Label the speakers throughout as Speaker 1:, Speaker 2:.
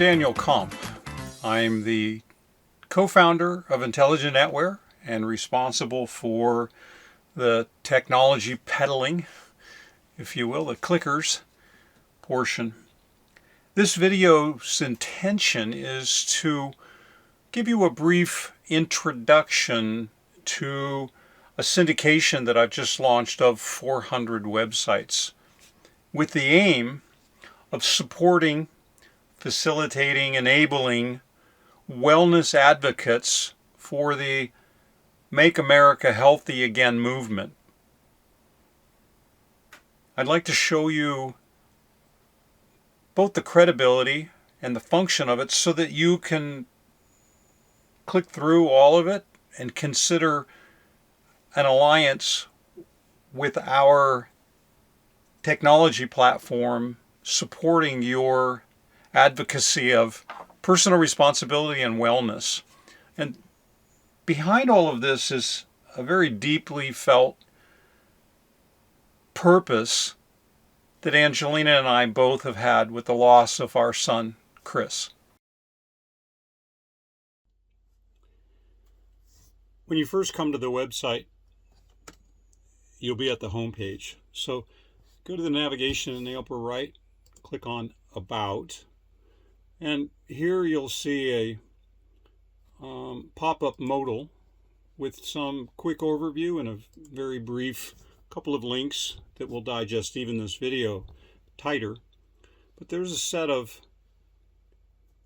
Speaker 1: Daniel Comp. I'm the co-founder of Intelligent Netware and responsible for the technology peddling, if you will, the clickers portion. This video's intention is to give you a brief introduction to a syndication that I've just launched of 400 websites with the aim of supporting, facilitating, enabling wellness advocates for the Make America Healthy Again movement. I'd like to show you both the credibility and the function of it so that you can click through all of it and consider an alliance with our technology platform supporting your advocacy of personal responsibility and wellness. And behind all of this is a very deeply felt purpose that Angelina and I both have had with the loss of our son, Chris. When you first come to the website, you'll be at the home page. So go to the navigation in the upper right, click on About, and here you'll see a pop-up modal with some quick overview and a very brief couple of links that will digest even this video tighter. But there's a set of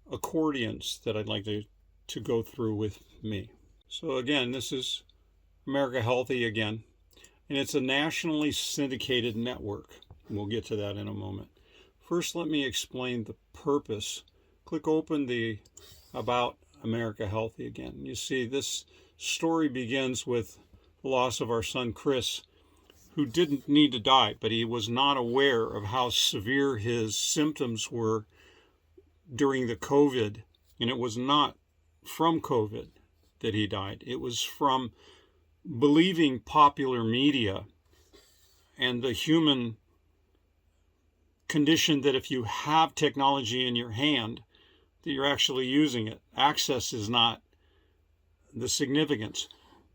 Speaker 1: accordions that I'd like to go through with me. So again, this is America Healthy Again, and it's a nationally syndicated network. We'll get to that in a moment. First, let me explain the purpose. Click open the About America Healthy Again. You see this story begins with the loss of our son Chris, who didn't need to die, but he was not aware of how severe his symptoms were during the COVID. And it was not from COVID that he died. It was from believing popular media and the human condition that if you have technology in your hand, that you're actually using it. Access is not the significance.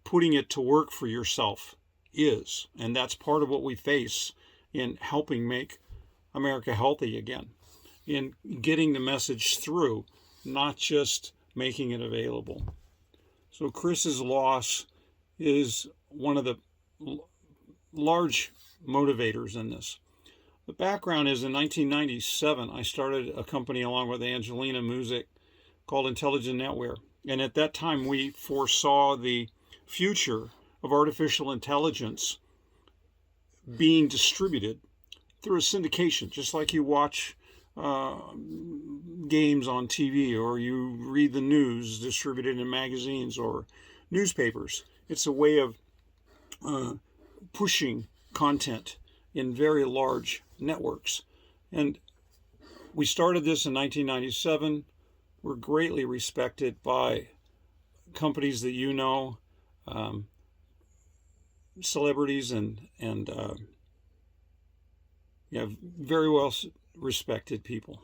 Speaker 1: Putting it to work for yourself is. And that's part of what we face in helping make America healthy again, in getting the message through, not just making it available. So Chris's loss is one of the large motivators in this. The background is in 1997, I started a company along with Angelina Music called Intelligent Netware. And at that time, we foresaw the future of artificial intelligence being distributed through a syndication, just like you watch games on TV or you read the news distributed in magazines or newspapers. It's a way of pushing content in very large networks. And we started this in 1997. We're greatly respected by companies that you know, celebrities and very well respected people.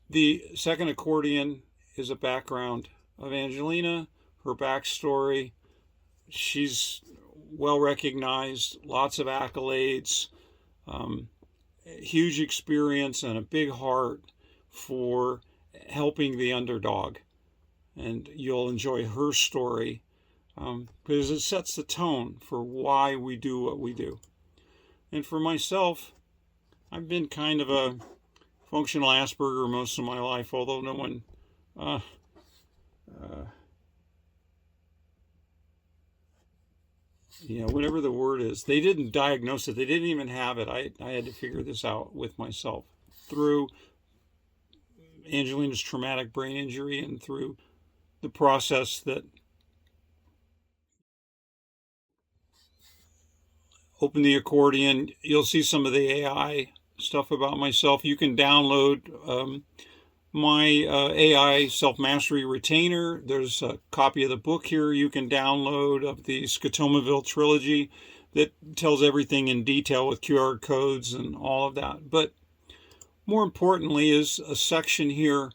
Speaker 1: The second accordion is a background of Angelina, her backstory. She's well recognized, lots of accolades, huge experience and a big heart for helping the underdog. And you'll enjoy her story because it sets the tone for why we do what we do. And for myself, I've been kind of a functional Asperger most of my life, although no one whatever the word is, they didn't diagnose it. They didn't even have it. I had to figure this out with myself through Angelina's traumatic brain injury and through the process that open the accordion. You'll see some of the AI stuff about myself. You can download my AI self-mastery retainer. There's a copy of the book here you can download of the SCOTOMAVILLE trilogy that tells everything in detail with QR codes and all of that. But more importantly is a section here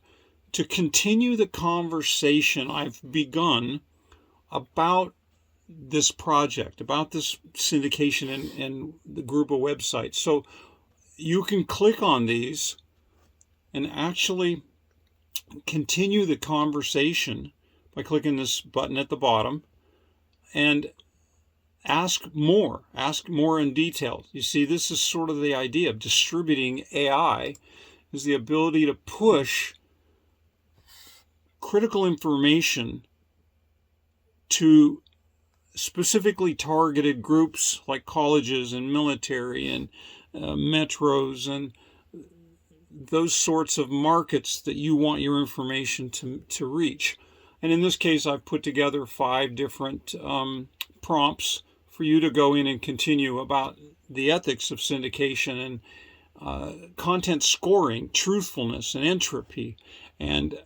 Speaker 1: to continue the conversation I've begun about this project, about this syndication and the group of websites. So you can click on these and actually continue the conversation by clicking this button at the bottom and ask more in detail. You see, this is sort of the idea of distributing AI, is the ability to push critical information to specifically targeted groups like colleges and military and metros and those sorts of markets that you want your information to reach. And in this case, I've put together 5 different prompts for you to go in and continue about the ethics of syndication and content scoring, truthfulness and entropy, and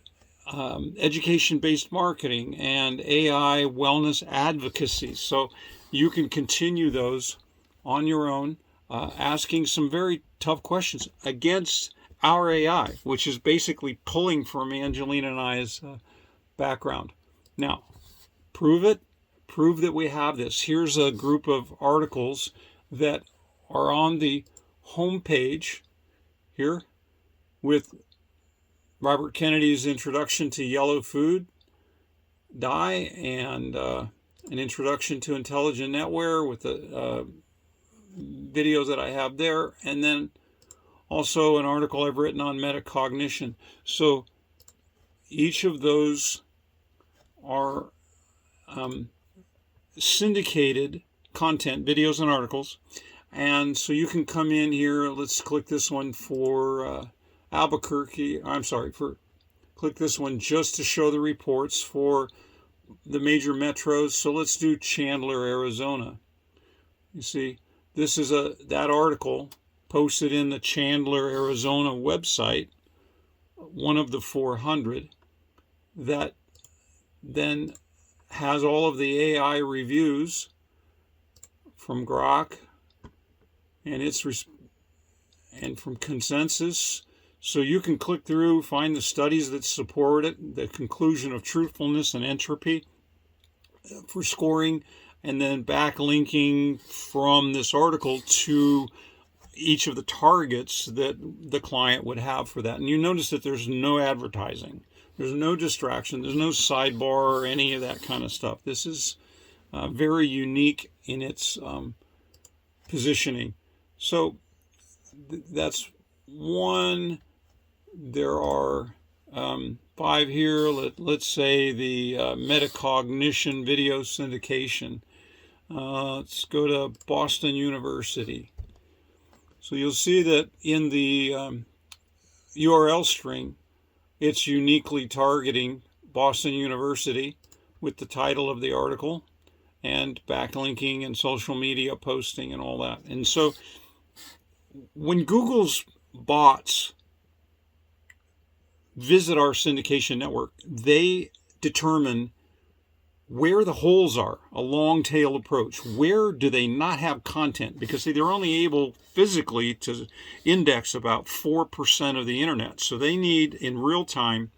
Speaker 1: education-based marketing and AI wellness advocacy. So you can continue those on your own, asking some very tough questions against our AI, which is basically pulling from Angelina and I's background. Now, prove it. Prove that we have this. Here's a group of articles that are on the home page here with Robert Kennedy's introduction to yellow food dye and an introduction to Intelligent Netware with the videos that I have there, and then also an article I've written on metacognition. So each of those are syndicated content, videos and articles. And so you can come in here. Let's click this one for click this one just to show the reports for the major metros. So let's do Chandler, Arizona. You see, this is that article posted in the Chandler, Arizona website, one of the 400, that then has all of the AI reviews from Grok and from Consensus. So you can click through, find the studies that support it, the conclusion of truthfulness and entropy for scoring, and then backlinking from this article to each of the targets that the client would have for that. And you notice that there's no advertising. There's no distraction. There's no sidebar or any of that kind of stuff. This is very unique in its positioning. So that's one. There are 5 here. Let's say the metacognition video syndication. Let's go to Boston University. So you'll see that in the URL string, it's uniquely targeting Boston University with the title of the article and backlinking and social media posting and all that. And so when Google's bots visit our syndication network, they determine where the holes are, a long tail approach. Where do they not have content? Because they're only able physically to index about 4% of the internet. So they need in real time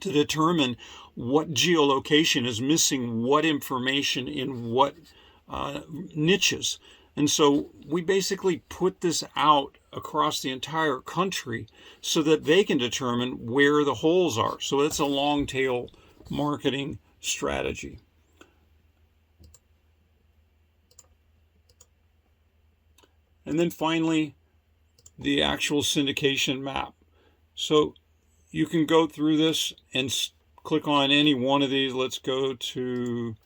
Speaker 1: to determine what geolocation is missing what information in what niches. And so we basically put this out across the entire country so that they can determine where the holes are. So it's a long tail marketing strategy. And then finally, the actual syndication map. So you can go through this and click on any one of these. Let's go to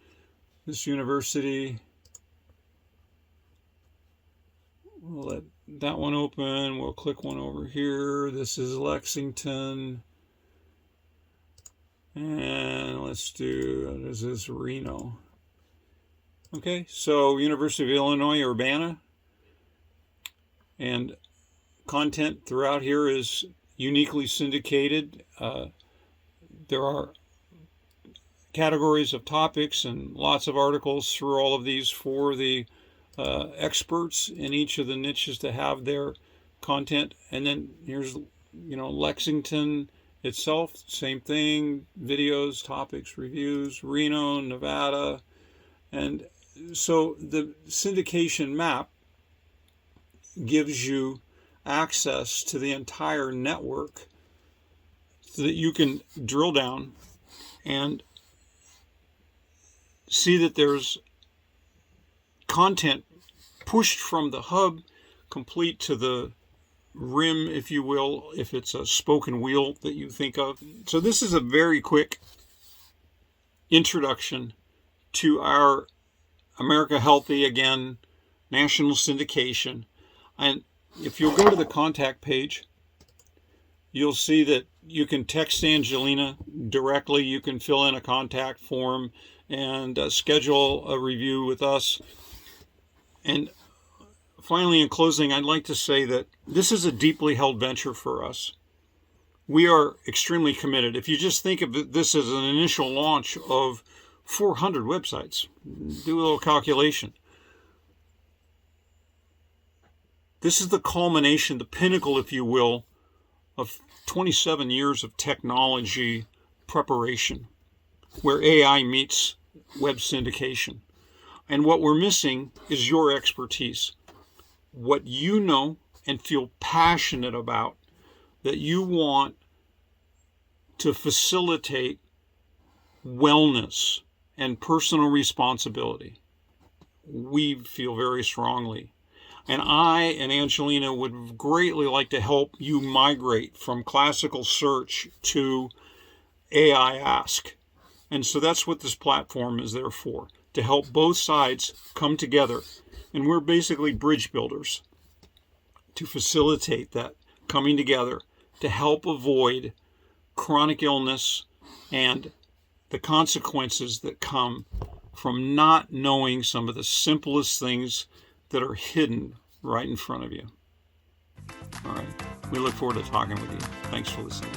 Speaker 1: this university. We'll let that one open. We'll click one over here. This is Lexington. And let's do, this is Reno. Okay, so University of Illinois, Urbana. And content throughout here is uniquely syndicated. There are categories of topics and lots of articles through all of these for the experts in each of the niches to have their content. And then here's, Lexington itself, same thing, videos, topics, reviews, Reno, Nevada. And so the syndication map gives you access to the entire network so that you can drill down and see that there's content pushed from the hub complete to the rim, if you will, if it's a spoken wheel that you think of. So this is a very quick introduction to our America Healthy, again, national syndication. And if you'll go to the contact page, you'll see that you can text Angelina directly. You can fill in a contact form and schedule a review with us. And finally, in closing, I'd like to say that this is a deeply held venture for us. We are extremely committed. If you just think of this as an initial launch of 400 websites, do a little calculation. This is the culmination, the pinnacle, if you will, of 27 years of technology preparation, where AI meets web syndication. And what we're missing is your expertise, what you know and feel passionate about, that you want to facilitate wellness and personal responsibility. We feel very strongly. And I and Angelina would greatly like to help you migrate from classical search to AI Ask. And so that's what this platform is there for, to help both sides come together. And we're basically bridge builders to facilitate that coming together to help avoid chronic illness and the consequences that come from not knowing some of the simplest things that are hidden right in front of you. All right. We look forward to talking with you. Thanks for listening.